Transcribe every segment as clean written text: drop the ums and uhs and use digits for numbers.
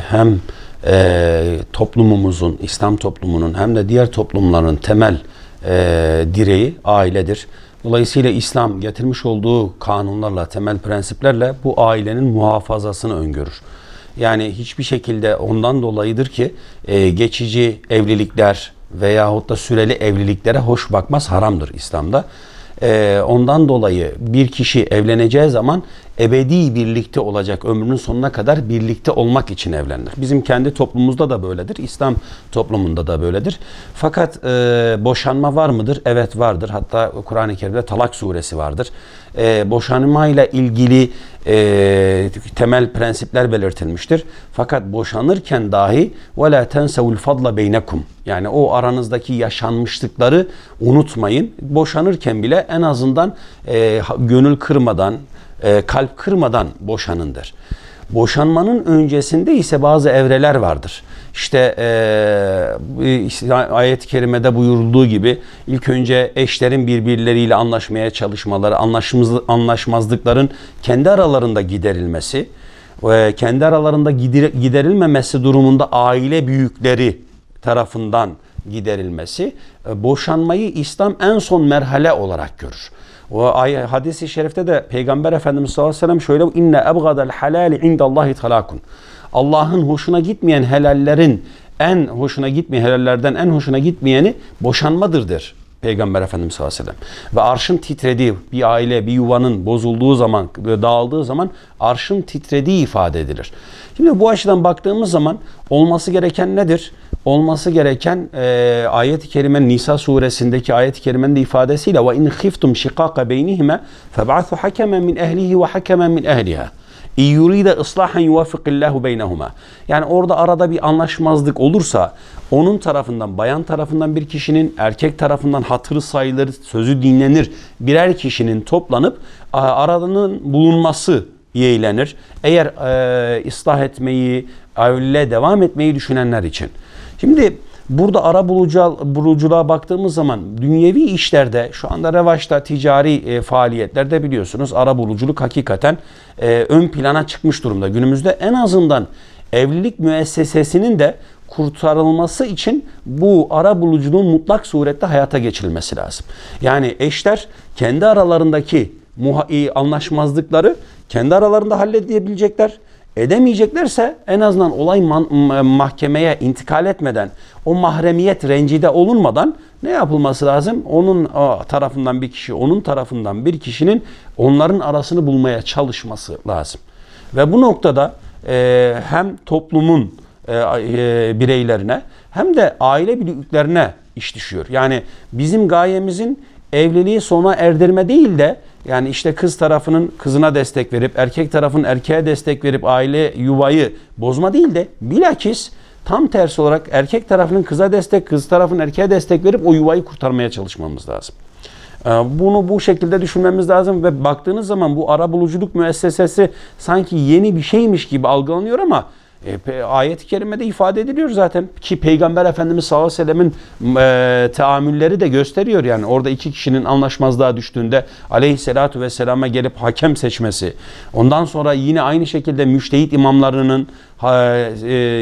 Hem toplumumuzun, İslam toplumunun hem de diğer toplumların temel direği ailedir. Dolayısıyla İslam getirmiş olduğu kanunlarla, temel prensiplerle bu ailenin muhafazasını öngörür. Yani hiçbir şekilde ondan dolayıdır ki geçici evlilikler veyahut da süreli evliliklere hoş bakmaz, haramdır İslam'da. Ondan dolayı bir kişi evleneceği zaman ebedi birlikte olacak, ömrünün sonuna kadar birlikte olmak için evlenir. Bizim kendi toplumumuzda da böyledir, İslam toplumunda da böyledir. Fakat boşanma var mıdır? Evet, vardır. Hatta Kur'an-ı Kerim'de Talak suresi vardır. Boşanmayla ilgili temel prensipler belirtilmiştir. Fakat boşanırken dahi وَلَا تَنْسَوُ الْفَضْلَ بَيْنَكُمْ, yani o aranızdaki yaşanmışlıkları unutmayın. Boşanırken bile en azından gönül kırmadan, kalp kırmadan boşanındır. Boşanmanın öncesinde ise bazı evreler vardır. İşte ayet-i kerimede buyurulduğu gibi ilk önce eşlerin birbirleriyle anlaşmaya çalışmaları, anlaşmazlıkların kendi aralarında giderilmesi ve kendi aralarında giderilmemesi durumunda aile büyükleri tarafından giderilmesi, boşanmayı İslam en son merhale olarak görür. O hadis-i şerifte de Peygamber Efendimiz sallallahu aleyhi ve sellem şöyle: "İnne ebgadel halali indallahi talakun." Allah'ın hoşuna gitmeyen helallerden en hoşuna gitmeyeni boşanmadır der Peygamber Efendimiz sallallahu aleyhi ve sellem. Ve arşın titrediği, bir aile, bir yuvanın bozulduğu zaman, dağıldığı zaman arşın titrediği ifade edilir. Şimdi bu açıdan baktığımız zaman olması gereken nedir? Olması gereken ayet-i kerime, Nisa suresindeki ayet-i kerimenin de ifadesiyle ve in khiftum shiqaqa beynihima feb'athu hakemen min ehlihi ve hakemen min ehliha yuride islahan yuvafikillahu beynehuma. Yani orada arada bir anlaşmazlık olursa onun tarafından, bayan tarafından bir kişinin, erkek tarafından hatırı sayılır, sözü dinlenir birer kişinin toplanıp aradanın bulunması yeğlenir. Eğer ıslah etmeyi, evliliğe devam etmeyi düşünenler için. Şimdi burada ara buluculuğa baktığımız zaman dünyevi işlerde, şu anda revaçta, ticari faaliyetlerde biliyorsunuz ara buluculuk hakikaten ön plana çıkmış durumda. Günümüzde en azından evlilik müessesesinin de kurtarılması için bu ara buluculuğun mutlak surette hayata geçirilmesi lazım. Yani eşler kendi aralarındaki anlaşmazlıkları kendi aralarında halledebilecekler. Edemeyeceklerse en azından olay mahkemeye intikal etmeden, o mahremiyet rencide olunmadan ne yapılması lazım? Onun tarafından bir kişi, onun tarafından bir kişinin onların arasını bulmaya çalışması lazım. Ve bu noktada hem toplumun bireylerine hem de aile büyüklerine iş düşüyor. Yani bizim gayemizin evliliği sona erdirme değil de, yani işte kız tarafının kızına destek verip erkek tarafının erkeğe destek verip aile yuvayı bozma değil de bilakis tam tersi olarak erkek tarafının kıza destek, kız tarafının erkeğe destek verip o yuvayı kurtarmaya çalışmamız lazım. Bunu bu şekilde düşünmemiz lazım ve baktığınız zaman bu arabuluculuk müessesesi sanki yeni bir şeymiş gibi algılanıyor ama ayet-i kerimede ifade ediliyor zaten ki Peygamber Efendimiz sallallahu aleyhi ve sellemin teamülleri de gösteriyor. Yani orada iki kişinin anlaşmazlığa düştüğünde aleyhissalatu vesselama gelip hakem seçmesi, ondan sonra yine aynı şekilde müştehit imamlarının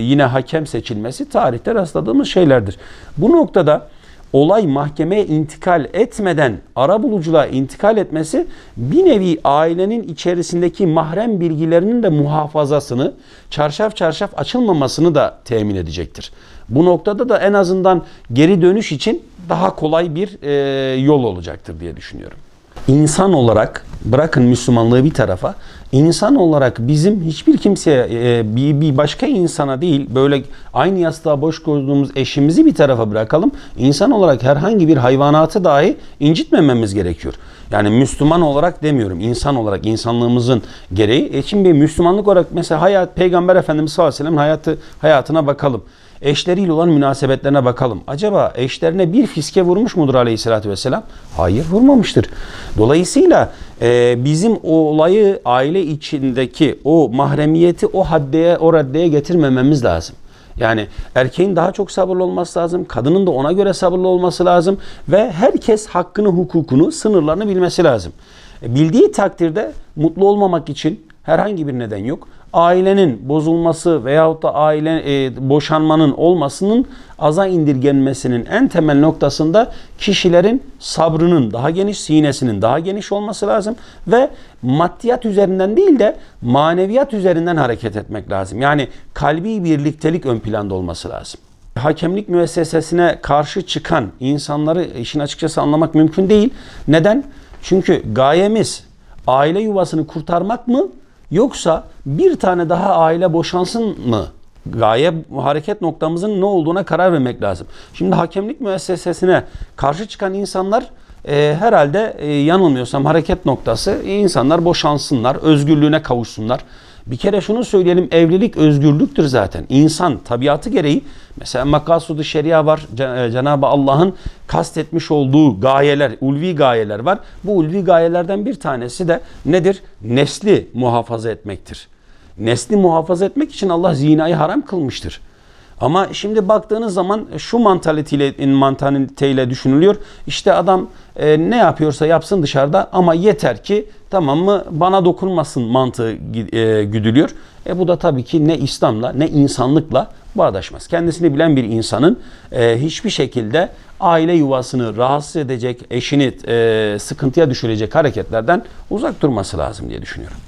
yine hakem seçilmesi tarihte rastladığımız şeylerdir. Bu noktada olay mahkemeye intikal etmeden arabuluculuğa intikal etmesi bir nevi ailenin içerisindeki mahrem bilgilerinin de muhafazasını, çarşaf çarşaf açılmamasını da temin edecektir. Bu noktada da en azından geri dönüş için daha kolay bir yol olacaktır diye düşünüyorum. İnsan olarak, bırakın Müslümanlığı bir tarafa, insan olarak bizim hiçbir kimseye, bir başka insana değil, böyle aynı yastığa boş koyduğumuz eşimizi bir tarafa bırakalım. İnsan olarak herhangi bir hayvanatı dahi incitmememiz gerekiyor. Yani Müslüman olarak demiyorum, insan olarak, insanlığımızın gereği. Şimdi Müslümanlık olarak mesela Peygamber Efendimiz sallallahu aleyhi ve sellem hayatına bakalım. Eşleriyle olan münasebetlerine bakalım. Acaba eşlerine bir fiske vurmuş mudur aleyhissalatü vesselam? Hayır, vurmamıştır. Dolayısıyla bizim o olayı aile içindeki o mahremiyeti o raddeye getirmememiz lazım. Yani erkeğin daha çok sabırlı olması lazım. Kadının da ona göre sabırlı olması lazım. Ve herkes hakkını, hukukunu, sınırlarını bilmesi lazım. Bildiği takdirde mutlu olmamak için herhangi bir neden yok. Ailenin bozulması veyahut da boşanmanın olmasının aza indirgenmesinin en temel noktasında kişilerin sabrının daha geniş, sinesinin daha geniş olması lazım ve maddiyat üzerinden değil de maneviyat üzerinden hareket etmek lazım. Yani kalbi birliktelik ön planda olması lazım. Hakemlik müessesesine karşı çıkan insanları işin açıkçası anlamak mümkün değil. Neden? Çünkü gayemiz aile yuvasını kurtarmak mı? Yoksa bir tane daha aile boşansın mı? Gaye, hareket noktamızın ne olduğuna karar vermek lazım. Şimdi hakemlik müessesesine karşı çıkan insanlar herhalde yanılmıyorsam hareket noktası insanlar boşansınlar, özgürlüğüne kavuşsunlar. Bir kere şunu söyleyelim, evlilik özgürlüktür zaten. İnsan tabiatı gereği mesela makasud-u şeria var. Cenab-ı Allah'ın kastetmiş olduğu gayeler, ulvi gayeler var. Bu ulvi gayelerden bir tanesi de nedir? Nesli muhafaza etmektir. Nesli muhafaza etmek için Allah zinayı haram kılmıştır. Ama şimdi baktığınız zaman şu mantaliteyle düşünülüyor. İşte adam ne yapıyorsa yapsın dışarıda ama yeter ki tamam mı bana dokunmasın mantığı güdülüyor. Bu da tabii ki ne İslam'la ne insanlıkla bağdaşmaz. Kendisini bilen bir insanın hiçbir şekilde aile yuvasını rahatsız edecek, eşini sıkıntıya düşürecek hareketlerden uzak durması lazım diye düşünüyorum.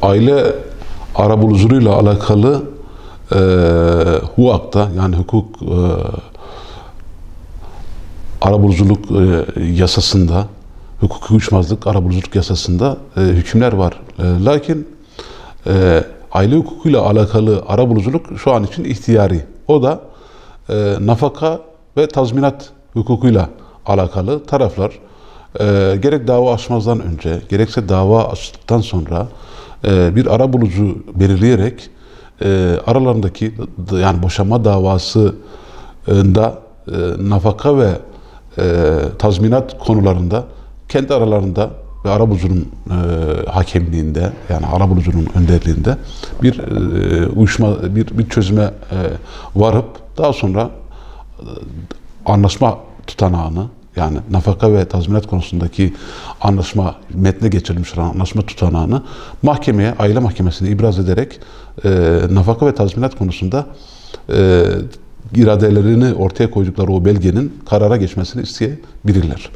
Aile arabuluculuğuyla alakalı HUAK'ta yani hukuk arabuluculuk yasasında, hukuki uyuşmazlık arabuluculuk yasasında hükümler var. Lakin aile hukukuyla alakalı arabuluculuk şu an için ihtiyari. O da nafaka ve tazminat hukukuyla alakalı taraflar gerek dava açmazdan önce gerekse dava açtıktan sonra bir arabulucu belirleyerek aralarındaki yani boşanma davasında nafaka ve tazminat konularında kendi aralarında ve arabulucunun hakemliğinde yani arabulucunun önderliğinde bir bir çözüme varıp daha sonra anlaşma tutanağını yani nafaka ve tazminat konusundaki anlaşma metne geçirilmiş olan anlaşma tutanağını mahkemeye, aile mahkemesine ibraz ederek nafaka ve tazminat konusunda iradelerini ortaya koydukları o belgenin karara geçmesini isteyebilirler.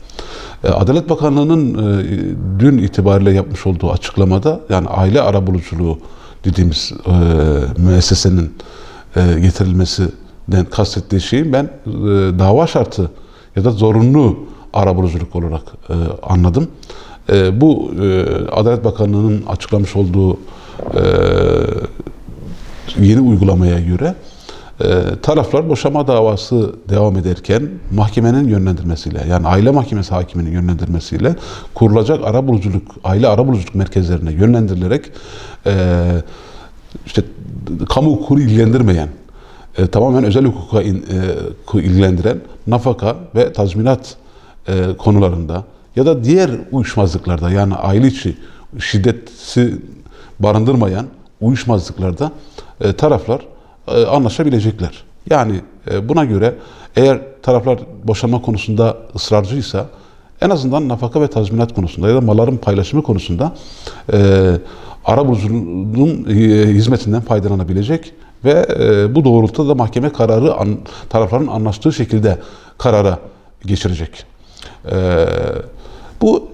Adalet Bakanlığı'nın dün itibariyle yapmış olduğu açıklamada yani aile arabuluculuğu dediğimiz müessesenin getirilmesinden kastettiği şeyi ben dava şartı ya da zorunlu arabuluculuk olarak anladım. Bu Adalet Bakanlığı'nın açıklamış olduğu yeni uygulamaya göre taraflar boşanma davası devam ederken mahkemenin yönlendirmesiyle yani aile mahkemesi hakiminin yönlendirmesiyle kurulacak aile arabuluculuk merkezlerine yönlendirilerek işte kamu hukukunu ilgilendirmeyen tamamen özel hukuka ilgilendiren nafaka ve tazminat konularında ya da diğer uyuşmazlıklarda yani aile içi şiddeti barındırmayan uyuşmazlıklarda taraflar anlaşabilecekler. Yani buna göre eğer taraflar boşanma konusunda ısrarcıysa en azından nafaka ve tazminat konusunda ya da malların paylaşımı konusunda arabulucunun hizmetinden faydalanabilecek ve bu doğrultuda da mahkeme kararı tarafların anlaştığı şekilde karara geçirecek. Bu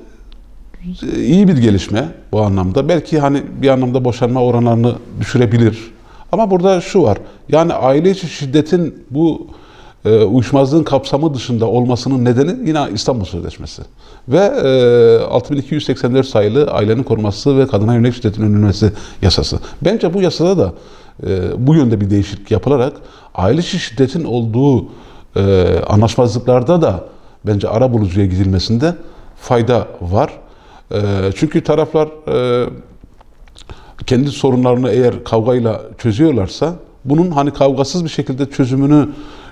iyi bir gelişme bu anlamda. Belki hani bir anlamda boşanma oranlarını düşürebilir. Ama burada şu var. Yani aile içi şiddetin bu uyuşmazlığın kapsamı dışında olmasının nedeni yine İstanbul Sözleşmesi. Ve 6284 sayılı Ailenin Korunması ve Kadına Yönelik Şiddetin Önlenmesi yasası. Bence bu yasada da bu yönde bir değişiklik yapılarak aile içi şiddetin olduğu anlaşmazlıklarda da bence arabulucuya gidilmesinde fayda var. Çünkü taraflar kendi sorunlarını eğer kavgayla çözüyorlarsa bunun hani kavgasız bir şekilde çözümünü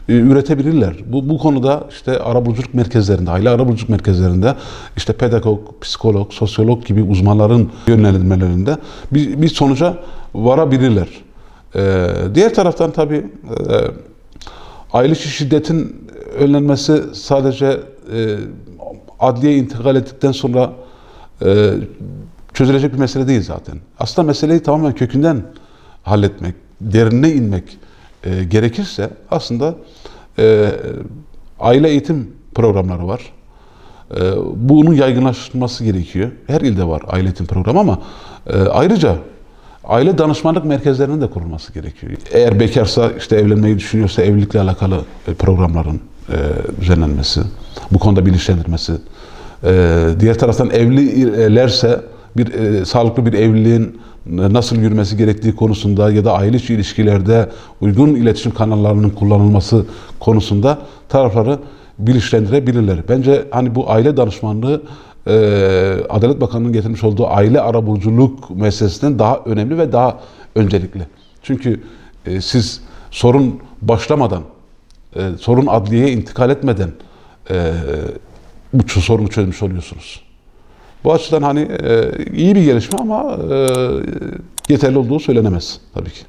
üretebilirler. Bu konuda işte arabuluculuk merkezlerinde, aile arabuluculuk merkezlerinde işte pedagog, psikolog, sosyolog gibi uzmanların yönlendirmelerinde bir sonuca varabilirler. Diğer taraftan tabii aile içi şiddetin önlenmesi sadece adliye intikal ettikten sonra çözülecek bir mesele değil zaten. Aslında meseleyi tamamen kökünden halletmek, derinine inmek gerekirse aslında aile eğitim programları var. Bunun yaygınlaştırılması gerekiyor. Her ilde var aile eğitim programı ama ayrıca aile danışmanlık merkezlerinin de kurulması gerekiyor. Eğer bekarsa, işte evlenmeyi düşünüyorsa evlilikle alakalı programların düzenlenmesi, bu konuda bilinçlendirmesi. Diğer taraftan evlilerse sağlıklı bir evliliğin nasıl yürümesi gerektiği konusunda ya da aile içi ilişkilerde uygun iletişim kanallarının kullanılması konusunda tarafları bilinçlendirebilirler. Bence hani bu aile danışmanlığı Adalet Bakanlığı'nın getirmiş olduğu aile arabuluculuk meselesinden daha önemli ve daha öncelikli. Çünkü siz sorun başlamadan, sorun adliyeye intikal etmeden bu sorunu çözmüş oluyorsunuz. Bu açıdan hani iyi bir gelişme ama yeterli olduğu söylenemez tabii ki.